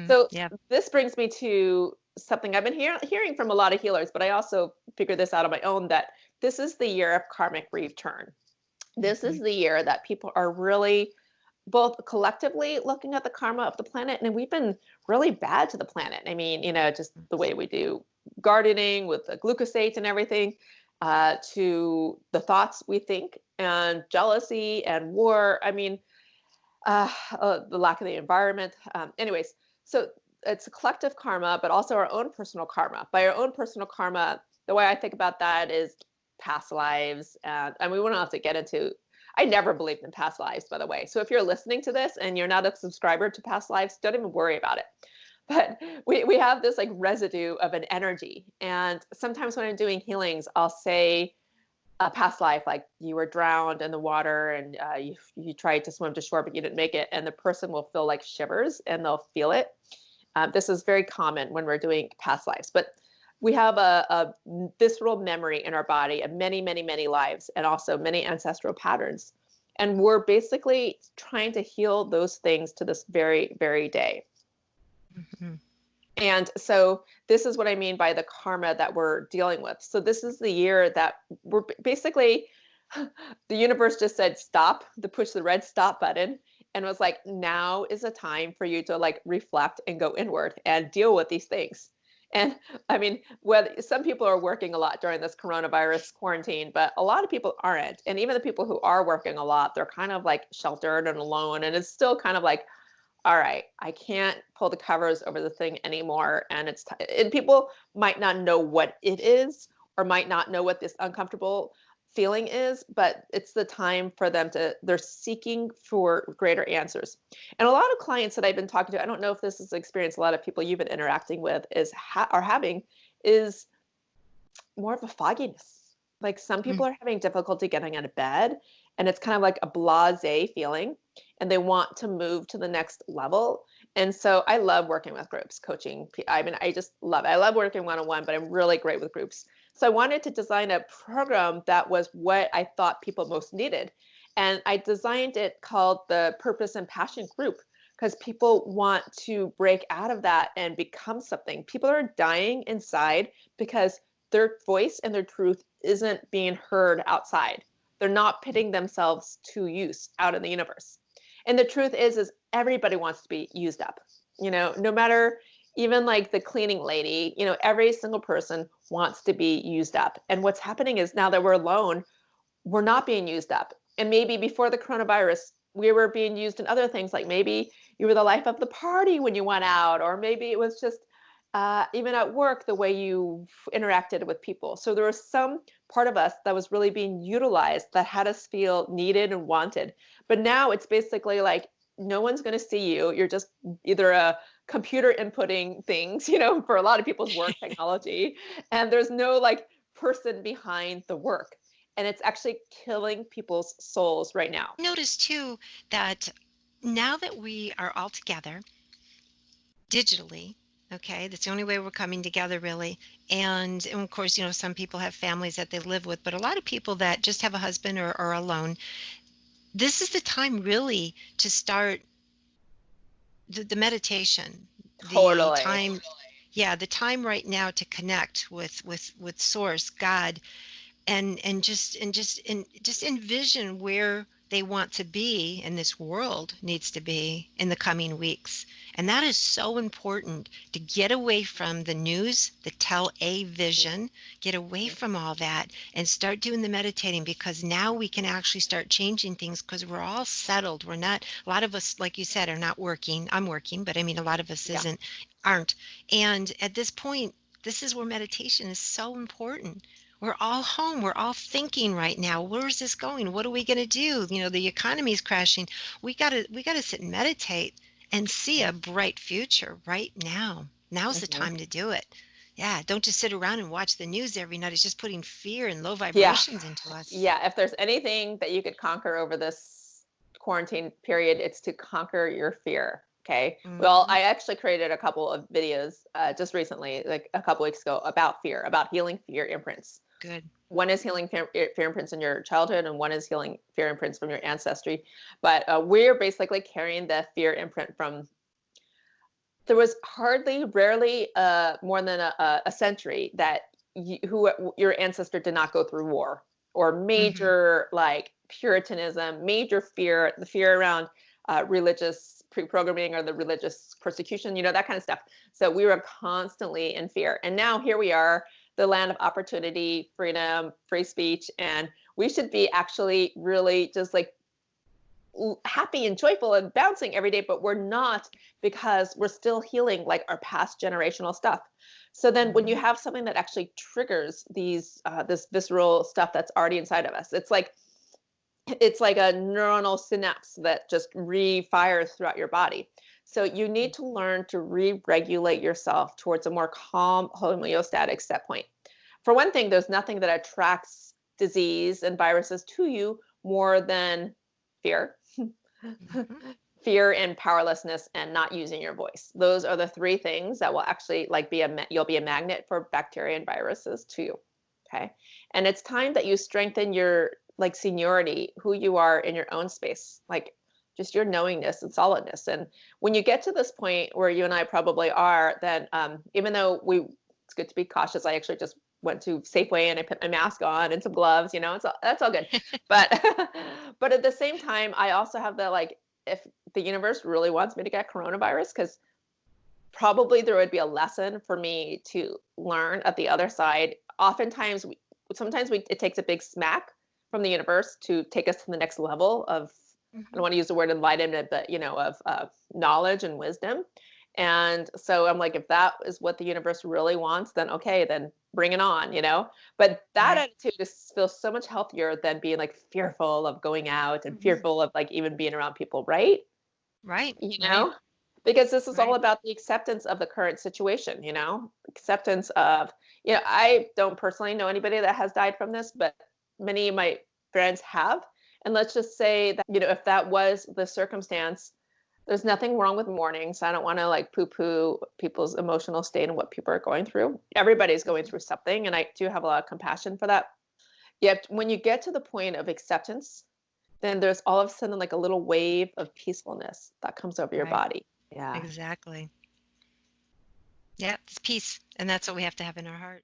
So Yeah. this brings me to something I've been hearing from a lot of healers, but I also figured this out on my own, that this is the year of karmic return. This Hmm. is the year that people are really both collectively looking at the karma of the planet, and we've been really bad to the planet. I mean, just the way we do gardening with the glucosates and everything, to the thoughts we think, and jealousy and war. I mean, the lack of the environment. Anyways, so it's a collective karma, but also our own personal karma. By our own personal karma, the way I think about that is past lives. And we won't have to get into, I never believed in past lives, by the way. So if you're listening to this and you're not a subscriber to past lives, don't even worry about it. But we have this like residue of an energy. And sometimes when I'm doing healings, I'll say, a past life, like you were drowned in the water, and you tried to swim to shore, but you didn't make it. And the person will feel like shivers and they'll feel it. This is very common when we're doing past lives. But we have a visceral memory in our body of many, many, many lives, and also many ancestral patterns. And we're basically trying to heal those things to this very, very day. Hmm. And so this is what I mean by the karma that we're dealing with. So this is the year that we're basically, the universe just said stop, to push the red stop button, and was like, now is a time for you to like reflect and go inward and deal with these things. And I mean, whether some people are working a lot during this coronavirus quarantine, but a lot of people aren't. And even the people who are working a lot, they're kind of like sheltered and alone. And it's still kind of like, all right, I can't pull the covers over the thing anymore. And and people might not know what it is, or might not know what this uncomfortable feeling is, but it's the time for them they're seeking for greater answers. And a lot of clients that I've been talking to, I don't know if this is an experience a lot of people you've been interacting with are having, is more of a fogginess. Like some people are having difficulty getting out of bed, and it's kind of like a blasé feeling, and they want to move to the next level. And so I love working with groups, coaching. I mean, I just love it. I love working one-on-one, but I'm really great with groups. So I wanted to design a program that was what I thought people most needed. And I designed it called the Purpose and Passion Group, because people want to break out of that and become something. People are dying inside because their voice and their truth isn't being heard outside. They're not putting themselves to use out in the universe. And the truth is everybody wants to be used up. No matter, even like the cleaning lady, every single person wants to be used up. And what's happening is, now that we're alone, we're not being used up. And maybe before the coronavirus, we were being used in other things, like maybe you were the life of the party when you went out, or maybe it was just even at work, the way you interacted with people. So there was some part of us that was really being utilized, that had us feel needed and wanted. But now it's basically like no one's going to see you. You're just either a computer inputting things, for a lot of people's work technology, and there's no like person behind the work. And it's actually killing people's souls right now. Notice too that now that we are all together digitally, okay, that's the only way we're coming together really. And of course, some people have families that they live with, but a lot of people that just have a husband or alone, this is the time really to start the meditation, the Totally. time, yeah, the time right now to connect with source, God, and just envision where they want to be and this world needs to be in the coming weeks. And that is so important, to get away from the news, the tell a vision, get away from all that and start doing the meditating, because now we can actually start changing things, because we're all settled. We're not, a lot of us, like you said, are not working. I'm working, but I mean, a lot of us Yeah. aren't. And at this point, this is where meditation is so important. We're all home. We're all thinking right now, where's this going? What are we going to do? The economy is crashing. We got to sit and meditate and see a bright future right now. Now's the Hmm. time to do it. Yeah, don't just sit around and watch the news every night. It's just putting fear and low Yeah. vibrations into us. Yeah. If there's anything that you could conquer over this quarantine period, it's to conquer your fear. Okay. Well, Hmm. I actually created a couple of videos just recently, like a couple weeks ago, about fear, about healing fear imprints. Good. One is healing fear imprints in your childhood, and one is healing fear imprints from your ancestry. But we're basically carrying the fear imprint from There was hardly, rarely, more than a century that your ancestor did not go through war or Hmm. major like Puritanism, major fear, the fear around religious pre-programming or the religious persecution, that kind of stuff. So we were constantly in fear. And now here we are, the land of opportunity, freedom, free speech, and we should be actually really just like happy and joyful and bouncing every day, but we're not because we're still healing like our past generational stuff. So then when you Hmm. have something that actually triggers this visceral stuff that's already inside of us, it's like a neuronal synapse that just refires throughout your body. So you need to learn to re-regulate yourself towards a more calm homeostatic set point. For one thing, there's nothing that attracts disease and viruses to you more than fear. Hmm. Fear and powerlessness and not using your voice. Those are the three things that will actually like you'll be a magnet for bacteria and viruses to you. Okay. And it's time that you strengthen your like seniority, who you are in your own space, like just your knowingness and solidness. And when you get to this point where you and I probably are, then even though it's good to be cautious. I actually just went to Safeway and I put my mask on and some gloves, that's all good. But but at the same time, I also have the like, if the universe really wants me to get coronavirus, because probably there would be a lesson for me to learn at the other side. Oftentimes, sometimes it takes a big smack from the universe to take us to the next level of, I don't Hmm. want to use the word enlightenment, but of knowledge and wisdom. And so I'm like, if that is what the universe really wants, then okay, then bring it on. But that Right. attitude feels so much healthier than being like fearful of going out and Hmm. fearful of like even being around people, right? Right. you Right. know because this is all Right. about the acceptance of the current situation, acceptance of, I don't personally know anybody that has died from this, but many of my friends have. And let's just say that, if that was the circumstance, there's nothing wrong with mourning. So I don't want to like poo poo people's emotional state and what people are going through. Everybody's going Hmm. through something, and I do have a lot of compassion for that. Yet when you get to the point of acceptance, then there's all of a sudden like a little wave of peacefulness that comes over your Right. body. Yeah. Exactly. Yeah. It's peace. And that's what we have to have in our heart.